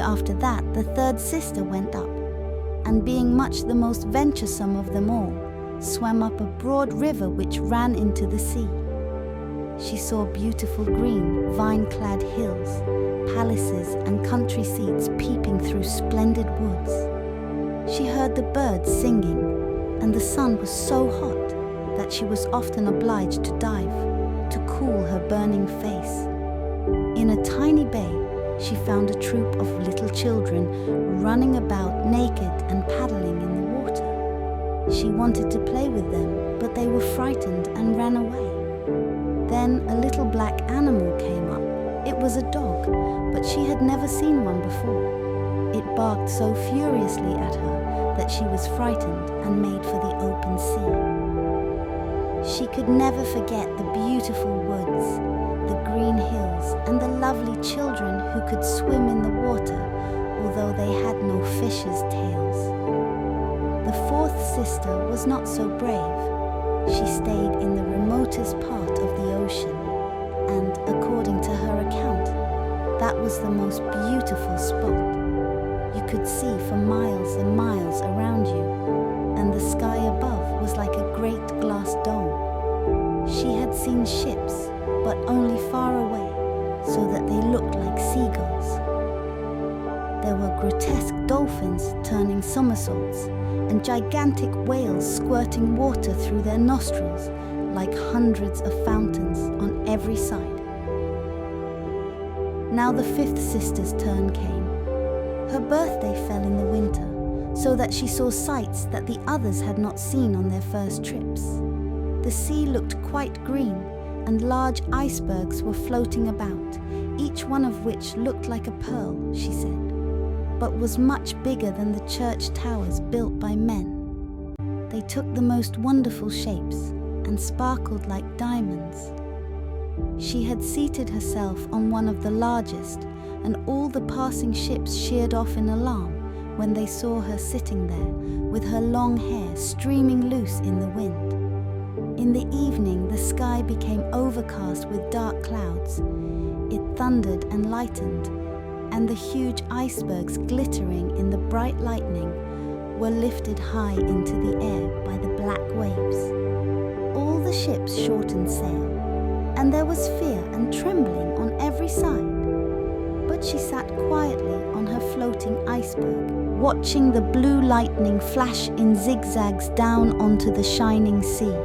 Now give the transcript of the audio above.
After that, the third sister went up, and being much the most venturesome of them all, swam up a broad river which ran into the sea. She saw beautiful green, vine-clad hills, palaces and country seats peeping through splendid woods. She heard the birds singing, and the sun was so hot that she was often obliged to dive to cool her burning face. In a tiny bay, she found a troop of little children running about naked and paddling in the water. She wanted to play with them, but they were frightened and ran away. Then a little black animal came up. It was a dog, but she had never seen one before. It barked so furiously at her that she was frightened and made for the open sea. She could never forget the beautiful woods, the green hills, and the lovely children who could swim in the water, although they had no fish's tails. The fourth sister was not so brave. She stayed in the remotest part of the ocean, and according to her account, that was the most beautiful spot. You could see for miles and miles around you, and the sky above was like a great glass dome. She had seen ships, but only far away, so that they looked like seagulls. There were grotesque dolphins turning somersaults, and gigantic whales squirting water through their nostrils like hundreds of fountains on every side. Now the fifth sister's turn came. Her birthday fell in the winter, so that she saw sights that the others had not seen on their first trips. The sea looked quite green, and large icebergs were floating about, each one of which looked like a pearl, she said, but was much bigger than the church towers built by men. They took the most wonderful shapes and sparkled like diamonds. She had seated herself on one of the largest, and all the passing ships sheered off in alarm when they saw her sitting there with her long hair streaming loose in the wind. In the evening, the sky became overcast with dark clouds. It thundered and lightened, and the huge icebergs glittering in the bright lightning were lifted high into the air by the black waves. All the ships shortened sail, and there was fear and trembling on every side. But she sat quietly on her floating iceberg, watching the blue lightning flash in zigzags down onto the shining sea.